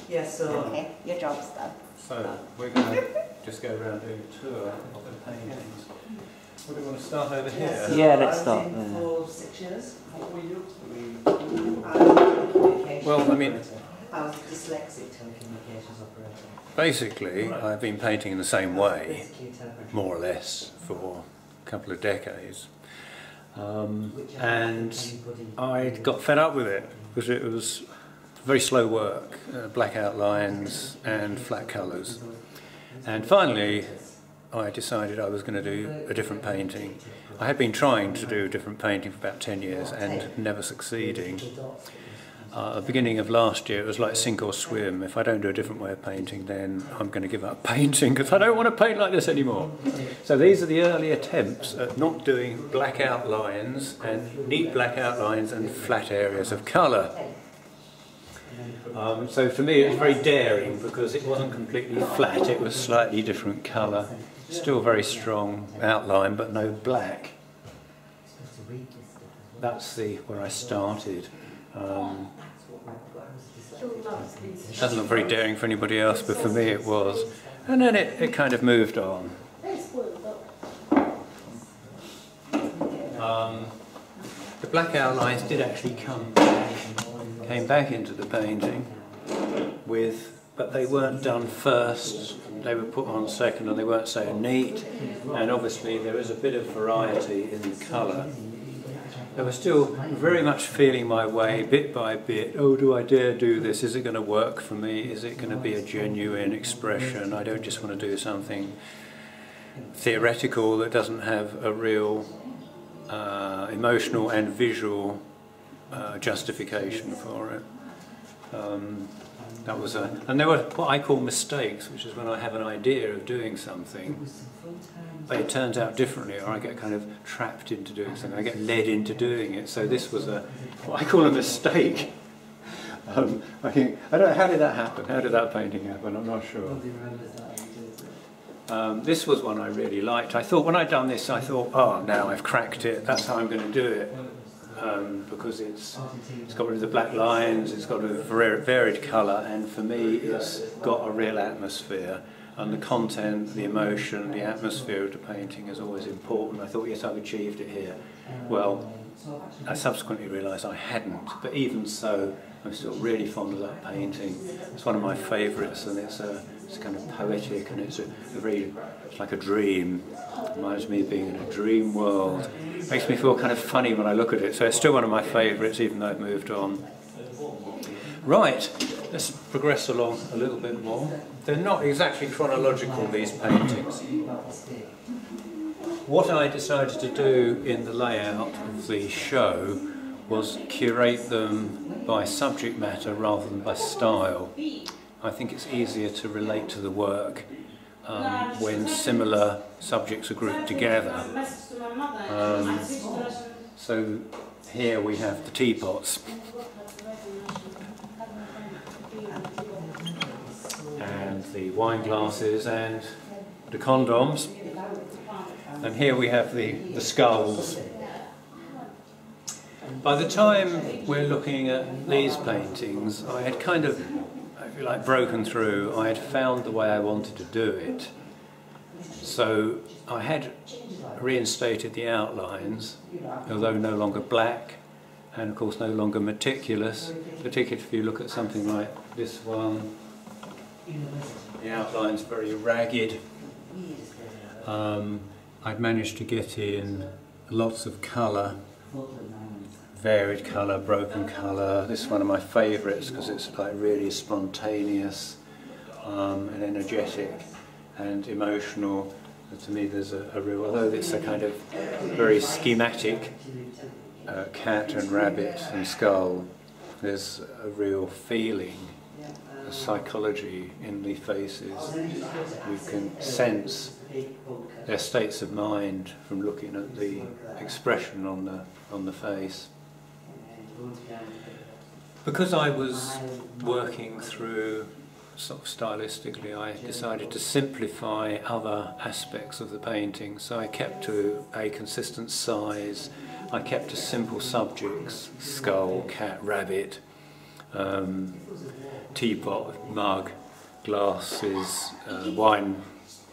Yeah, so... Okay, your job's done. So, we're going to just go around doing a tour of the paintings. What do you want to start over here? Yeah, so Yeah, let's I was start in there. for 6 years. What were you? Well, I mean, I was a dyslexic telecommunications operator. basically, I've been painting in the same way, more or less, for a couple of decades. And I got fed up with it, because it was very slow work, black outlines and flat colours. And finally, I decided I was going to do a different painting. I had been trying to do a different painting for about 10 years and never succeeding. At the beginning of last year, it was like sink or swim. If I don't do a different way of painting, then I'm going to give up painting because I don't want to paint like this anymore. So these are the early attempts at not doing black outlines and neat black outlines and flat areas of colour. So for me it was very daring because it wasn't completely flat, it was slightly different colour. Still very strong outline but no black. That's where I started. It doesn't look very daring for anybody else, but for me it was. And then it kind of moved on. The black outlines did actually came back into the painting but they weren't done first, they were put on second and they weren't so neat, and obviously there is a bit of variety in the colour. I was still very much feeling my way bit by bit. Oh, do I dare do this? Is it going to work for me? Is it going to be a genuine expression? I don't just want to do something theoretical that doesn't have a real emotional and visual justification for it. And there were what I call mistakes, which is when I have an idea of doing something, but it turns out differently, or I get kind of trapped into doing something, I get led into doing it. So this was what I call a mistake. I don't know, how did that happen? How did that painting happen? I'm not sure. This was one I really liked. I thought, when I'd done this, I thought, oh, now I've cracked it, that's how I'm going to do it. Because it's got rid of the black lines, it's got a varied colour, and for me it's got a real atmosphere, and the content, the emotion, the atmosphere of the painting is always important. I thought, yes, I've achieved it here. Well, I subsequently realised I hadn't, but even so I'm still really fond of that painting. It's one of my favourites, and it's kind of poetic, and it's like a dream. It reminds me of being in a dream world. It makes me feel kind of funny when I look at it, so it's still one of my favourites even though I've moved on. Right, let's progress along a little bit more. They're not exactly chronological, these paintings. What I decided to do in the layout of the show was curate them by subject matter rather than by style. I think it's easier to relate to the work when similar subjects are grouped together. So here we have the teapots, and the wine glasses, and the condoms, and here we have the skulls. By the time we're looking at these paintings, I had kind of, if you like, broken through. I had found the way I wanted to do it. So I had reinstated the outlines, although no longer black, and of course no longer meticulous, particularly if you look at something like this one. The outline's very ragged. I'd managed to get in lots of colour, varied colour, broken colour. This is one of my favourites because it's like really spontaneous and energetic and emotional. And to me there's a real, although it's a kind of very schematic cat and rabbit and skull, there's a real feeling, a psychology in the faces. You can sense their states of mind from looking at the expression on the face. Because I was working through sort of stylistically, I decided to simplify other aspects of the painting. So I kept to a consistent size, I kept to simple subjects, skull, cat, rabbit, teapot, mug, glasses, wine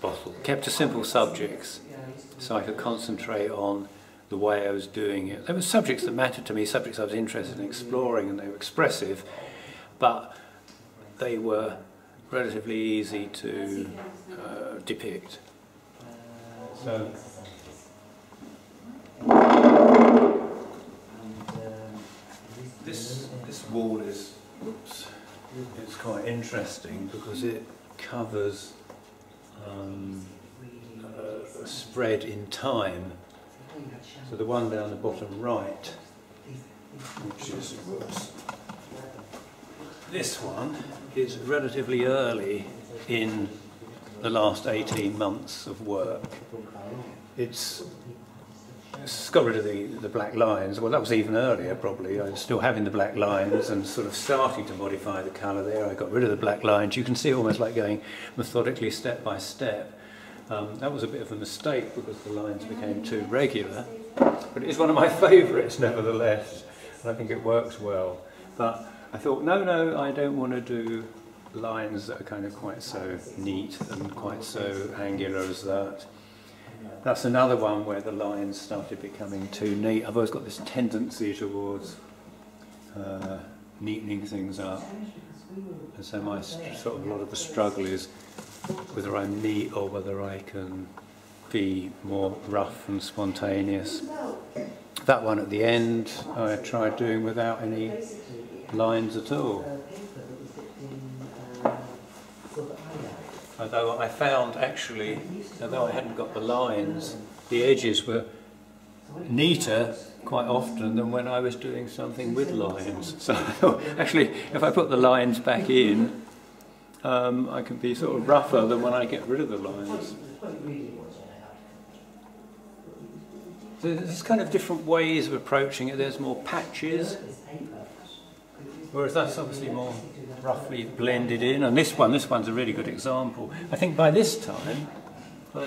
bottle. Kept to simple subjects so I could concentrate on the way I was doing it. There were subjects that mattered to me, subjects I was interested in exploring, and they were expressive, but they were relatively easy to depict. So this wall is, it's quite interesting because it covers a spread in time. So the one down the bottom right, which is this one, is relatively early in the last 18 months of work. It's got rid of the black lines. Well, that was even earlier probably. I was still having the black lines and sort of starting to modify the colour there. I got rid of the black lines. You can see almost like going methodically step by step. That was a bit of a mistake because the lines became too regular, but it's one of my favourites nevertheless, and I think it works well. But I thought, no, I don't want to do lines that are kind of quite so neat and quite so angular as that. That's another one where the lines started becoming too neat. I've always got this tendency towards neatening things up, and so my sort of a lot of the struggle is whether I'm neat or whether I can be more rough and spontaneous. That one at the end I tried doing without any lines at all. Although I found actually, although I hadn't got the lines, the edges were neater quite often than when I was doing something with lines. So I thought, actually, if I put the lines back in, I can be sort of rougher than when I get rid of the lines. So there's kind of different ways of approaching it. There's more patches, whereas that's obviously more roughly blended in. And this one's a really good example. I think by the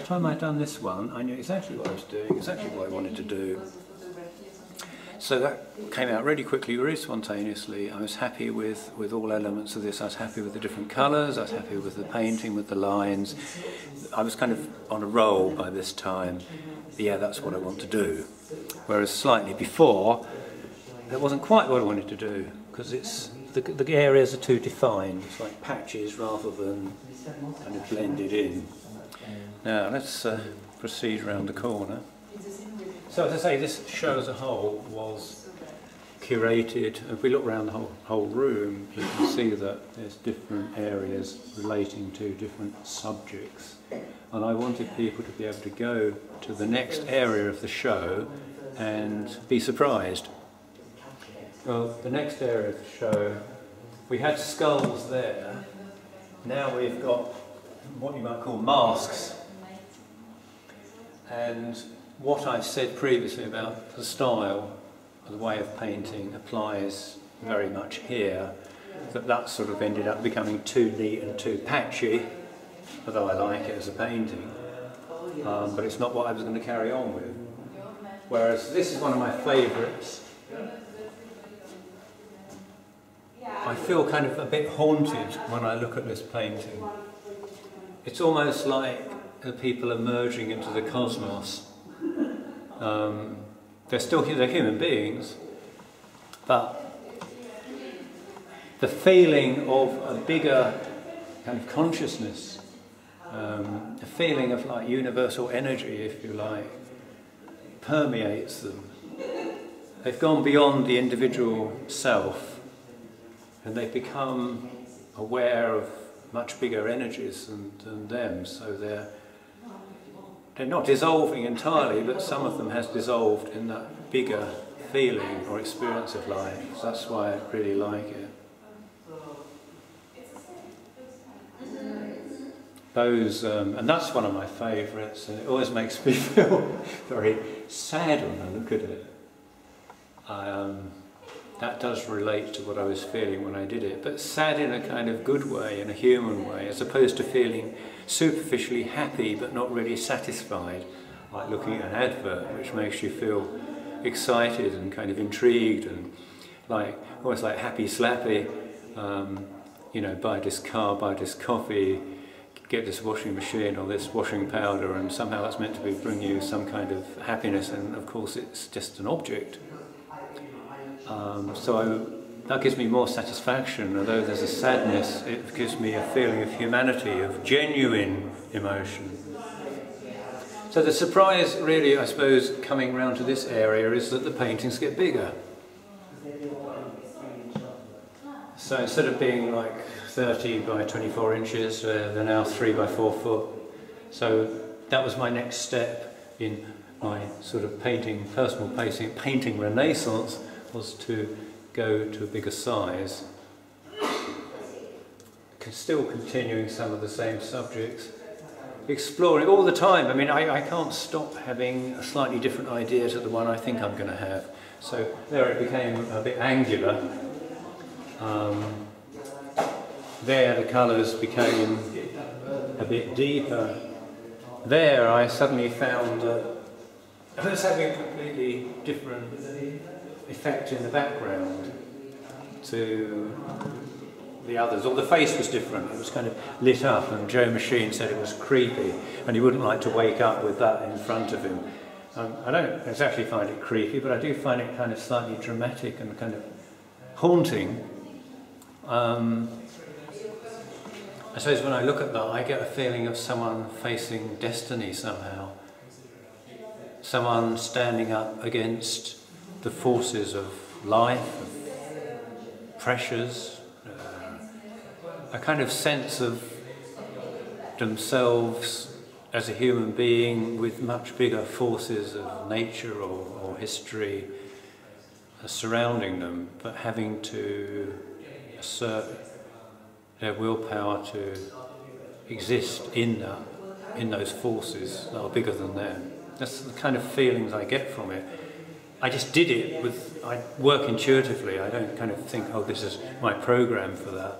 time I'd done this one, I knew exactly what I was doing, exactly what I wanted to do. So that came out really quickly, really spontaneously. I was happy with all elements of this. I was happy with the different colours, I was happy with the painting, with the lines. I was kind of on a roll by this time. Yeah, that's what I want to do. Whereas slightly before, that wasn't quite what I wanted to do, because it's the areas are too defined. It's like patches rather than kind of blended in. Now let's proceed around the corner. So as I say, this show as a whole was curated. If we look around the whole room, you can see that there's different areas relating to different subjects. And I wanted people to be able to go to the next area of the show and be surprised. Well, the next area of the show, we had skulls there. Now we've got what you might call masks. And what I said previously about the style, the way of painting, applies very much here. That sort of ended up becoming too neat and too patchy, although I like it as a painting. But it's not what I was going to carry on with. Whereas this is one of my favourites. I feel kind of a bit haunted when I look at this painting. It's almost like the people are merging into the cosmos. They're human beings, but the feeling of a bigger kind of consciousness, a feeling of like universal energy, if you like, permeates them. They've gone beyond the individual self, and they've become aware of much bigger energies than them, so they're not dissolving entirely, but some of them has dissolved in that bigger feeling or experience of life. So that's why I really like it. And that's one of my favourites, and it always makes me feel very sad when I look at it. That does relate to what I was feeling when I did it, but sad in a kind of good way, in a human way, as opposed to feeling superficially happy but not really satisfied, like looking at an advert which makes you feel excited and kind of intrigued and like almost like happy slappy, you know, buy this car, buy this coffee, get this washing machine or this washing powder, and somehow that's meant to bring you some kind of happiness, and of course it's just an object. That gives me more satisfaction. Although there's a sadness, it gives me a feeling of humanity, of genuine emotion. So the surprise really, I suppose, coming round to this area is that the paintings get bigger. So instead of being like 30 by 24 inches, they're now 3 by 4 foot. So that was my next step in my sort of personal painting renaissance, was to go to a bigger size. Still continuing some of the same subjects, exploring all the time. I mean, I can't stop having a slightly different idea to the one I think I'm going to have. So there it became a bit angular. There the colours became a bit deeper. There I suddenly found I was having a completely different effect in the background to the others, or the face was different. It was kind of lit up, and Joe Machine said it was creepy and he wouldn't like to wake up with that in front of him. I don't exactly find it creepy, but I do find it kind of slightly dramatic and kind of haunting. I suppose when I look at that, I get a feeling of someone facing destiny somehow. Someone standing up against the forces of life, of pressures, a kind of sense of themselves as a human being with much bigger forces of nature or history surrounding them, but having to assert their willpower to exist in those forces that are bigger than them. That's the kind of feelings I get from it. I just did it I work intuitively. I don't kind of think, oh, this is my program for that.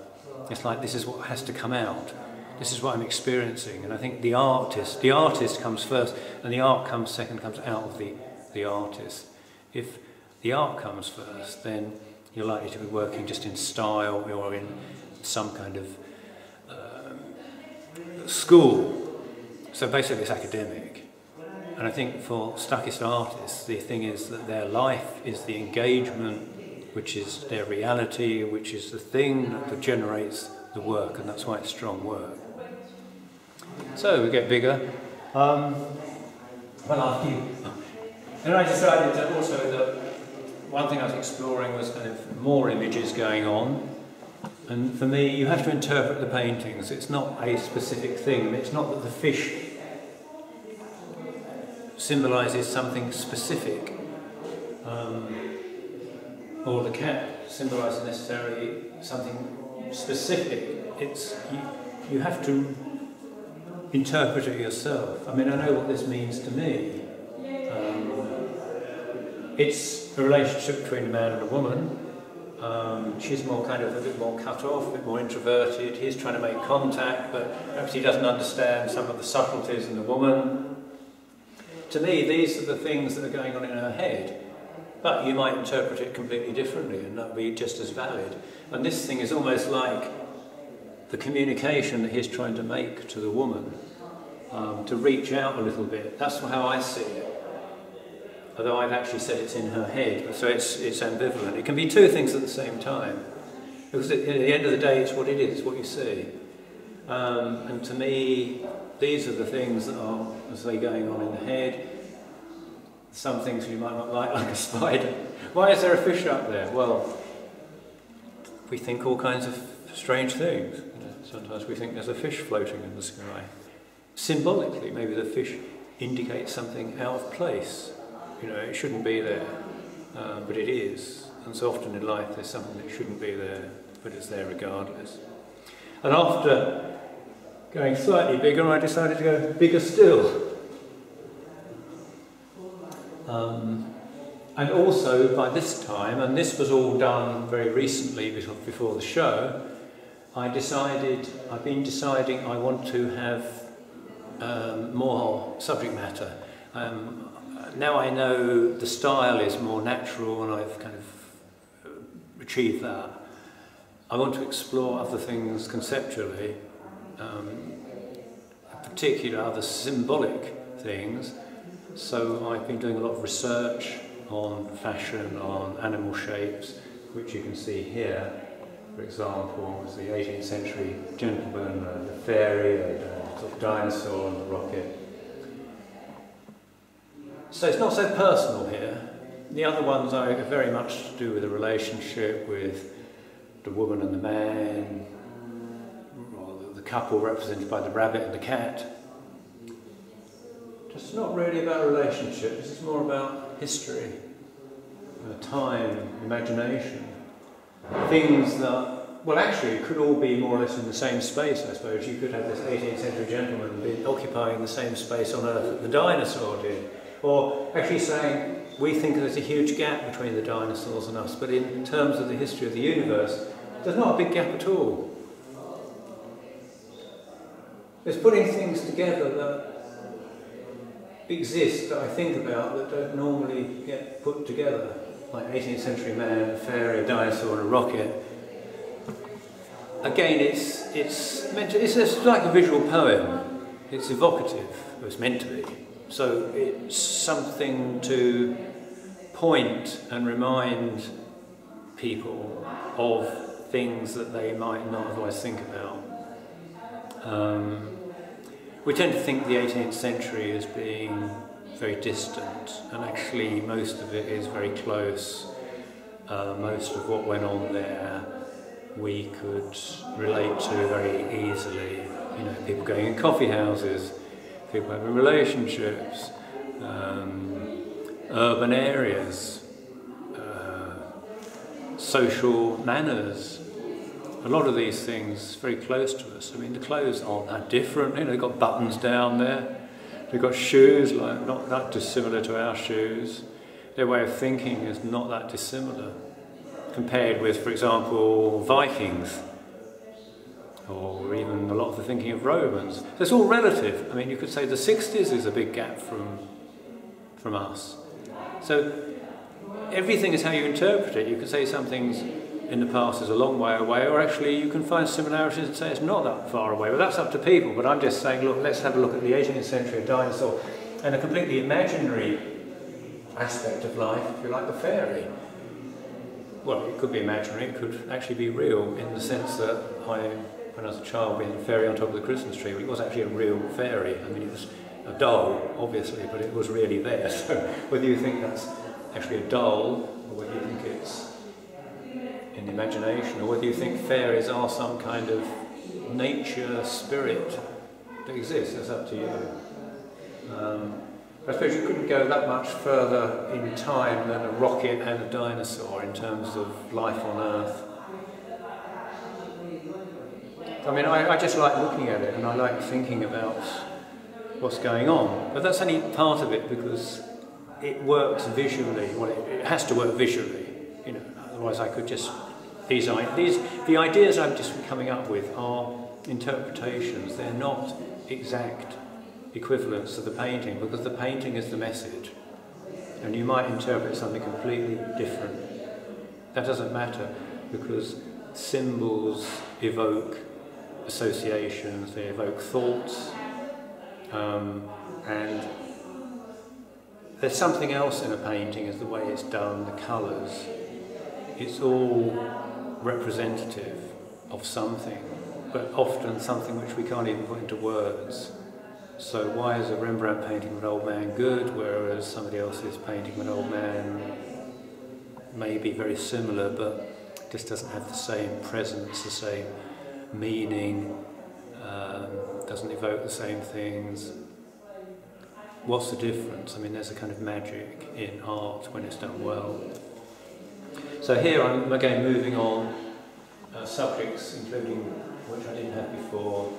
It's like, this is what has to come out. This is what I'm experiencing. And I think the artist comes first, and the art comes second, comes out of the artist. If the art comes first, then you're likely to be working just in style or in some kind of school. So basically it's academic. And I think for Stuckist artists, the thing is that their life is the engagement, which is their reality, which is the thing that generates the work, and that's why it's strong work. So we get bigger. And I decided that also that one thing I was exploring was kind of more images going on. And for me, you have to interpret the paintings. It's not a specific thing. It's not that the fish symbolises something specific, or the cat symbolises necessarily something specific. It's you have to interpret it yourself. I mean, I know what this means to me. It's a relationship between a man and a woman. She's more kind of a bit more cut off, a bit more introverted. He's trying to make contact, but perhaps he doesn't understand some of the subtleties in the woman. To me, these are the things that are going on in her head, but you might interpret it completely differently and that be just as valid. And this thing is almost like the communication that he's trying to make to the woman, to reach out a little bit. That's how I see it. Although I've actually said it's in her head, so it's ambivalent. It can be two things at the same time, because at the end of the day, it's what it is, it's what you see. And to me, these are the things that are, as they going on in the head. Some things you might not like a spider. Why is there a fish up there? Well, we think all kinds of strange things. Sometimes we think there's a fish floating in the sky. Symbolically, maybe the fish indicates something out of place. You know, it shouldn't be there, but it is. And so often in life there's something that shouldn't be there, but it's there regardless. And after going slightly bigger, I decided to go bigger still. And also by this time, and this was all done very recently before the show, I've been deciding I want to have more subject matter. Now I know the style is more natural, and I've kind of achieved that. I want to explore other things conceptually, in particular other symbolic things. So I've been doing a lot of research on fashion, on animal shapes, which you can see here. For example, was the 18th century gentleman, the fairy, the sort of dinosaur and the rocket. So it's not so personal here. The other ones are very much to do with the relationship with the woman and the man, or the couple represented by the rabbit and the cat. It's not really about a relationship, this is more about history, time, imagination. Things that, well actually, could all be more or less in the same space, I suppose. You could have this 18th century gentleman occupying the same space on Earth that the dinosaur did. Or actually saying, we think there's a huge gap between the dinosaurs and us, but in terms of the history of the universe, there's not a big gap at all. It's putting things together that exist, that I think about, that don't normally get put together. Like 18th century man, a fairy, a dinosaur and a rocket. Again, it's like a visual poem. It's evocative, or it's meant to be. So it's something to point and remind people of things that they might not otherwise think about. We tend to think the 18th century as being very distant, and actually most of it is very close. Most of what went on there we could relate to very easily. You know, people going in coffee houses, people having relationships, urban areas, social manners. A lot of these things very close to us. I mean, the clothes aren't that different. You know, they've got buttons down there. They've got shoes, like not that dissimilar to our shoes. Their way of thinking is not that dissimilar, compared with, for example, Vikings, or even a lot of the thinking of Romans. So it's all relative. I mean, you could say the 60s is a big gap from us. So everything is how you interpret it. You could say something's in the past is a long way away, or actually you can find similarities and say it's not that far away. Well, that's up to people, but I'm just saying, look, let's have a look at the 18th century dinosaur and a completely imaginary aspect of life, if you like, the fairy. Well, it could be imaginary, it could actually be real, in the sense that when I was a child, being a fairy on top of the Christmas tree, well, it was actually a real fairy. I mean, it was a doll, obviously, but it was really there. So whether you think that's actually a doll, or whether you think it's in the imagination, or whether you think fairies are some kind of nature spirit that exists, that's up to you. I suppose you couldn't go that much further in time than a rocket and a dinosaur in terms of life on Earth. I mean, I just like looking at it, and I like thinking about what's going on. But that's only part of it, because it works visually. Well, it has to work visually, you know. Otherwise, I could just the ideas I'm just coming up with are interpretations. They're not exact equivalents to the painting, because the painting is the message, and you might interpret something completely different. That doesn't matter, because symbols evoke associations, they evoke thoughts, and there's something else in a painting, is the way it's done, the colours. It's all representative of something, but often something which we can't even put into words. So why is a Rembrandt painting of an old man good, whereas somebody else's painting of an old man may be very similar, but just doesn't have the same presence, the same meaning, doesn't evoke the same things? What's the difference? I mean, there's a kind of magic in art when it's done well. So here I'm again moving on subjects, including which I didn't have before.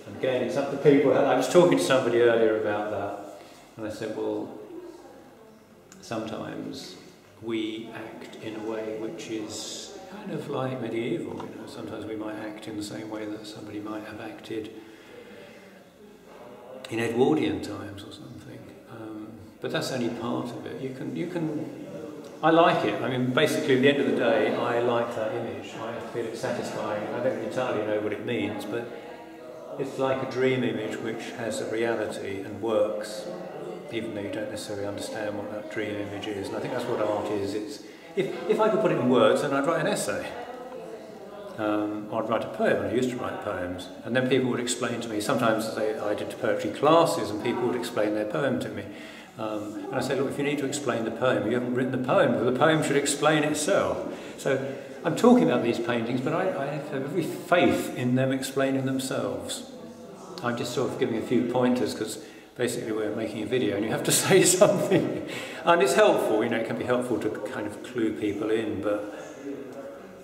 And again, it's up to people. I was talking to somebody earlier about that, and I said, well, sometimes we act in a way which is kind of like medieval. You know, sometimes we might act in the same way that somebody might have acted in Edwardian times or something. But that's only part of it. You can I like it. I mean, basically, at the end of the day, I like that image. I feel it's satisfying. I don't entirely know what it means, but it's like a dream image which has a reality and works, even though you don't necessarily understand what that dream image is. And I think that's what art is. It's, if I could put it in words, then I'd write an essay. Or I'd write a poem, and I used to write poems. And then people would explain to me, sometimes I did poetry classes and people would explain their poem to me. And I say, look, if you need to explain the poem, you haven't written the poem, but the poem should explain itself. So I'm talking about these paintings, but I have every faith in them explaining themselves. I'm just sort of giving a few pointers because basically we're making a video and you have to say something. And it's helpful, you know, it can be helpful to kind of clue people in, but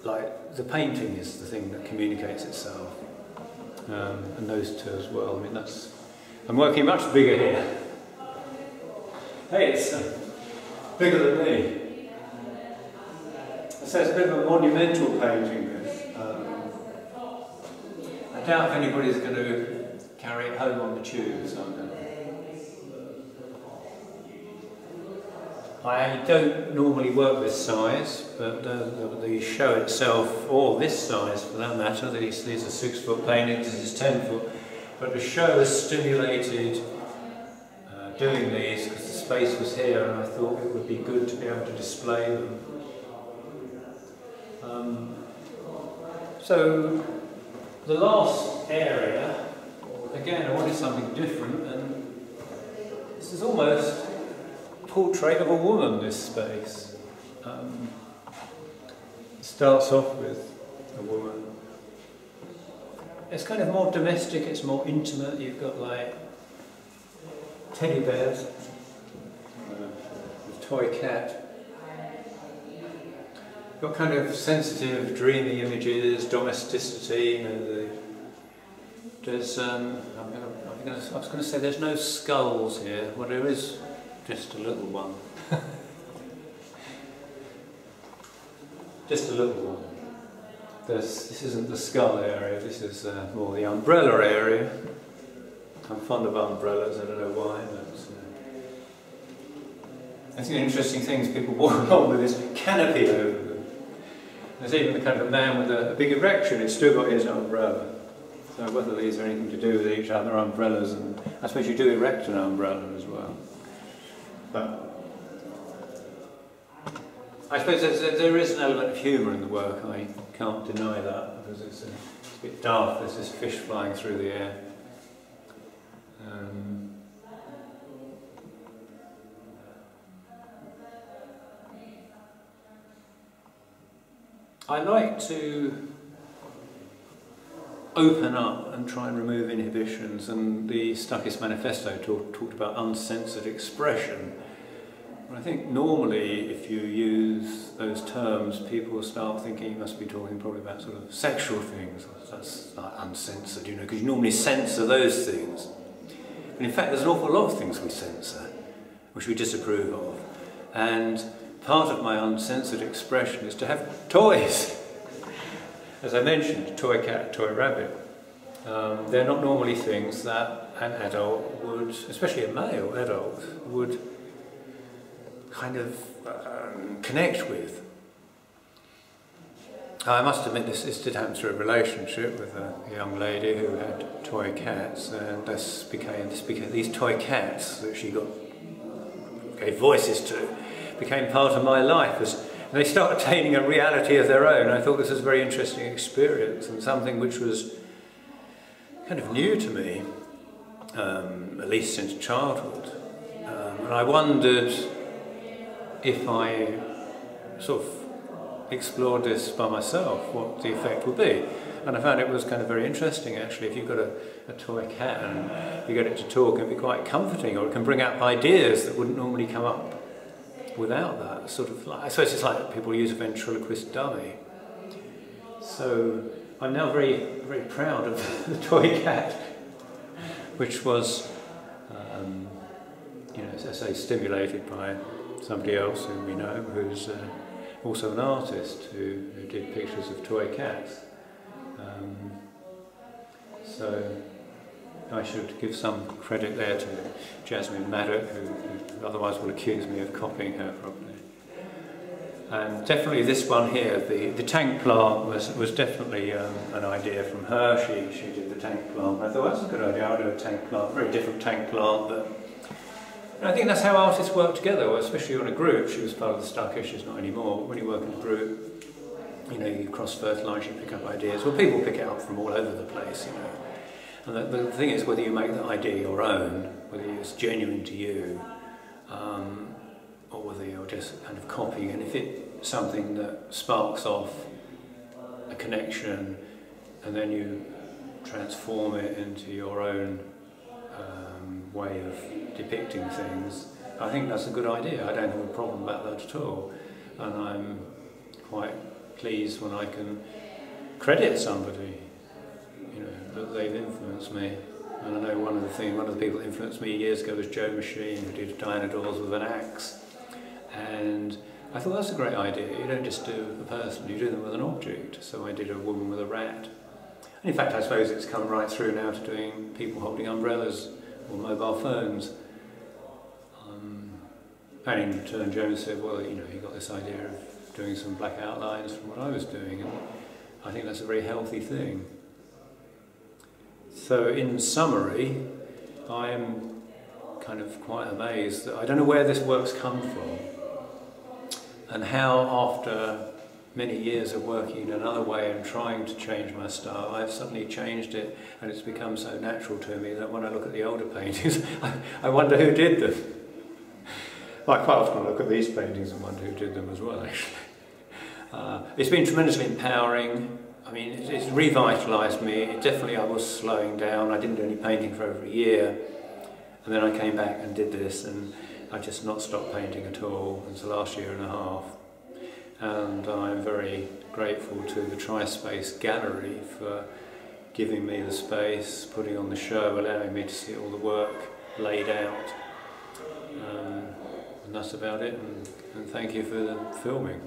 like the painting is the thing that communicates itself. And those two as well. I mean, I'm working much bigger here. Hey, it's bigger than me. So it's a bit of a monumental painting, this. I doubt if anybody's going to carry it home on the tube or something. I don't normally work this size, but the show itself, or this size for that matter, these are 6-foot paintings, this is 10 foot, but the show has stimulated doing these because the space was here and I thought it would be good to be able to display them. So the last area, again I wanted something different, and this is almost a portrait of a woman, this space. It starts off with a woman. It's kind of more domestic, it's more intimate, you've got like teddy bears, a toy cat. Got kind of sensitive, dreamy images, domesticity. You know, there's. I was going to say there's no skulls here. Well, there is just a little one. Just a little one. This isn't the skull area. This is more the umbrella area. I'm fond of umbrellas, I don't know why, but I think the interesting thing is people walk along with this canopy over them. There's even the kind of a man with a big erection, he's still got his umbrella. So whether these are anything to do with each other, umbrellas, and I suppose you do erect an umbrella as well. But I suppose there is an element of humour in the work, I can't deny that, because it's a bit daft, there's this fish flying through the air. I like to open up and try and remove inhibitions, and the Stuckist Manifesto talked about uncensored expression. And I think normally if you use those terms, people will start thinking you must be talking probably about sort of sexual things. That's like uncensored, you know, because you normally censor those things. And in fact there's an awful lot of things we censor, which we disapprove of. And part of my uncensored expression is to have toys. As I mentioned, toy cat, toy rabbit. They're not normally things that an adult would, especially a male adult, would kind of connect with. I must admit this did happen through a relationship with a young lady who had toy cats, and this became these toy cats that she gave voices to became part of my life as they start attaining a reality of their own. I thought this was a very interesting experience and something which was kind of new to me, at least since childhood. And I wondered if I sort of explored this by myself, what the effect would be. And I found it was kind of very interesting actually. If you've got a toy cat and you get it to talk, it can be quite comforting, or it can bring up ideas that wouldn't normally come up without that. Sort of like, I suppose it's like people use a ventriloquist dummy. So I'm now very, very proud of the toy cat, which was, you know, as I say, stimulated by somebody else who we know, who's also an artist who did pictures of toy cats. So I should give some credit there to Jasmine Maddock, who otherwise will accuse me of copying her probably. And definitely this one here, the tank plant was definitely an idea from her. She did the tank plant. I thought that's a good idea. I'll do a tank plant, very different tank plant. But I think that's how artists work together, especially in a group. She was part of the Stucker, she's not anymore. But when you work in a group, you know, you cross-fertilise, you pick up ideas. Well, people pick it up from all over the place, you know. And the thing is, whether you make the idea your own, whether it's genuine to you, or whether you're just kind of copying, and if it's something that sparks off a connection and then you transform it into your own way of depicting things, I think that's a good idea. I don't have a problem about that at all, and I'm quite pleased when I can credit somebody, you know, that they've influenced me. And I know one of the people that influenced me years ago was Joe Machine, who did dinosaurs with an axe. And I thought that's a great idea. You don't just do a person, you do them with an object. So I did a woman with a rat. And in fact, I suppose it's come right through now to doing people holding umbrellas or mobile phones. And in turn, Joe said, well, you know, you got this idea of doing some black outlines from what I was doing. And I think that's a very healthy thing. So in summary, I am kind of quite amazed that I don't know where this work's come from, and how after many years of working in another way and trying to change my style, I've suddenly changed it, and it's become so natural to me that when I look at the older paintings, I wonder who did them. I quite often look at these paintings and wonder who did them as well, actually. It's been tremendously empowering. I mean, it's revitalised me. Definitely I was slowing down. I didn't do any painting for over a year. And then I came back and did this, and I just not stopped painting at all until the last year and a half. And I'm very grateful to the Trispace gallery for giving me the space, putting on the show, allowing me to see all the work laid out. And that's about it, and thank you for the filming.